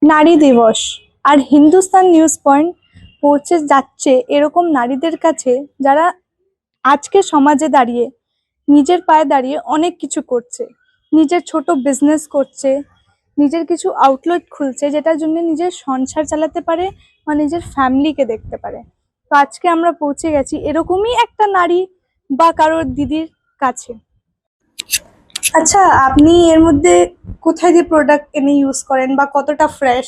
নারী দিবস আর Hindustan news point পৌঁছে যাচ্ছে এরকম নারীদের কাছে যারা আজকে সমাজে দাঁড়িয়ে নিজের পায়ে দাঁড়িয়ে অনেক কিছু করছে, নিজের ছোট বিজনেস করছে, নিজের কিছু আউটলেট খুলছে যেটার জন্য নিজের সংসার চালাতে পারে বা নিজের ফ্যামিলিকে দেখতে পারে। তো আজকে আমরা পৌঁছে গেছি এরকমই একটা নারী বা কারোর দিদির কাছে। আচ্ছা, আপনি এর মধ্যে কোথায় দিয়ে প্রোডাক্ট এনে ইউজ করেন বা কতটা ফ্রেশ?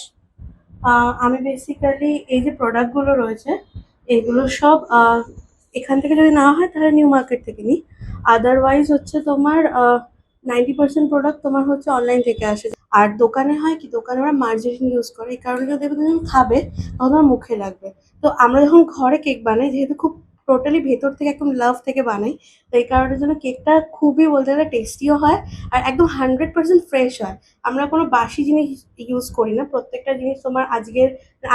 আমি বেসিক্যালি এই যে প্রোডাক্টগুলো রয়েছে এগুলো সব এখান থেকে যদি নেওয়া হয় তাহলে নিউ মার্কেট থেকে নিই। আদারওয়াইজ হচ্ছে তোমার 90% প্রোডাক্ট তোমার হচ্ছে অনলাইন থেকে আসে। আর দোকানে হয় কি, দোকানে ওরা মার্জিন ইউজ করে, এই কারণে যদি তুমি যখন খাবে তখন তোমার মুখে লাগবে। তো আমরা যখন ঘরে কেক বানাই, যেহেতু খুব টোটালি ভেতর থেকে একদম লাভ থেকে বানাই, তো এই কারণের জন্য কেকটা খুবই বলতে গেলে টেস্টিও হয় আর একদম 100% ফ্রেশ হয়। আমরা কোনো বাসি জিনিস ইউজ করি না, প্রত্যেকটা জিনিস তোমার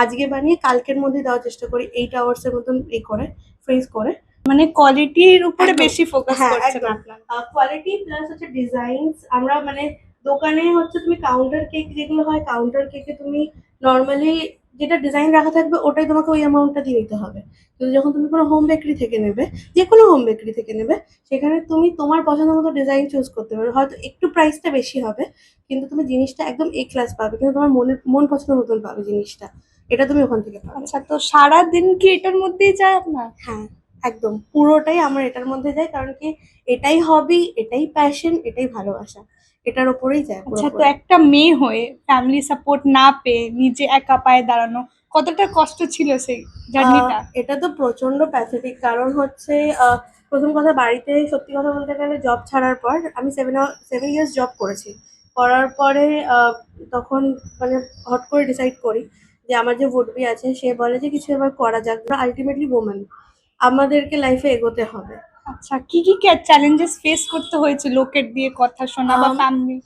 আজকে বানিয়ে কালকের মধ্যে দেওয়ার চেষ্টা করি, 8 আওয়ার্সের মতন করে ফ্রিজ করে। মানে কোয়ালিটির উপরে একদম। বেশি ফোকাস হ্যাঁ, করছেন একদম। আপনারা। কোয়ালিটি প্লাস হচ্ছে ডিজাইনস। আমরা মানে দোকানে হচ্ছে তুমি কাউন্টার কেক যেগুলো হয়, কাউন্টার কেকে তুমি নরমালি যেটা ডিজাইন রাখা থাকবে ওটাই তোমাকে ওই অ্যামাউন্টটা দিয়ে দিতে হবে। কিন্তু যখন তুমি কোনো হোম বেকারি থেকে নেবে, যে কোনো হোম বেকারি থেকে নেবে, সেখানে তুমি তোমার পছন্দ মতো ডিজাইন চুজ করতে পারবে। হয়তো একটু প্রাইসটা বেশি হবে, কিন্তু তুমি জিনিসটা একদম এ ক্লাস পাবে, কিন্তু তোমার মন পছন্দ মতন পাবে জিনিসটা। এটা তুমি ওখান থেকে পাবে। আচ্ছা, তো সারা দিন কি এটার মধ্যেই যায় আপনার? হ্যাঁ, একদম পুরোটাই আমার এটার মধ্যে যায়, কারণ কি এটাই হবি, এটাই প্যাশন, এটাই ভালোবাসা, এটার ওপরেই যায় আচ্ছা, তো পুরোপুরি। একটা মেয়ে হয়ে ফ্যামিলি সাপোর্ট না পেয়ে নিজে একা পায়ে দাঁড়ানো কতটা কষ্ট ছিল সেই জার্নিটা? এটা তো প্রচন্ড প্যাথেটিক, কারণ হচ্ছে প্রথম কথা, বাড়িতে সত্যি কথা বলতে গেলে জব ছাড়ার পর আমি 7 ইয়ার্স জব করেছি। করার পরে তখন মানে হট করে ডিসাইড করি যে আমার যে ভোটবি আছে সে বলে যে কিছু এবার করা যাক, আলটিমেটলি ওমেন, আমাদেরকে লাইফে এগোতে হবে। আচ্ছা, কি কি চ্যালেঞ্জেস ফেস করতে হয়েছে লোকের দিয়ে কথা শোনা বা ফ্যামিলি?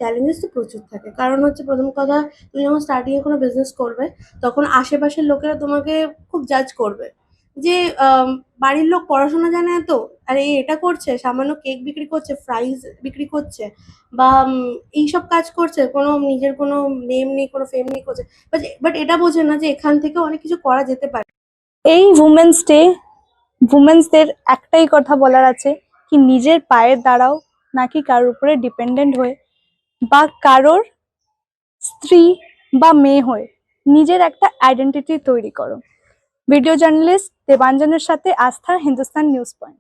চ্যালেঞ্জেস তো প্রচুর থাকে, কারণ হচ্ছে প্রথম কথা, তুমি যখন স্টার্টিংয়ে কোনো বিজনেস করবে তখন আশেপাশের লোকেরা তোমাকে খুব জাজ করবে যে বাড়ির লোক পড়াশোনা জানে এত, আর এই এটা করছে, সামান্য কেক বিক্রি করছে, ফ্রাইজ বিক্রি করছে, বা এইসব কাজ করছে, কোনো নিজের কোনো নেম নেই, কোনো ফেম নেই করছে। বাট এটা বোঝে না যে এখান থেকে অনেক কিছু করা যেতে পারে। এই উমেন্স ডে উমেন্সদের একটাই কথা বলার আছে, কি নিজের পায়ে দাঁড়াও, নাকি কারোর উপরে ডিপেন্ডেন্ট হয়ে বা কারোর স্ত্রী বা মেয়ে হয়ে নিজের একটা আইডেন্টিটি তৈরি করো। ভিডিও জার্নালিস্ট দেবাঞ্জনের সাথে আস্থা, হিন্দুস্তান নিউজ পয়েন্ট।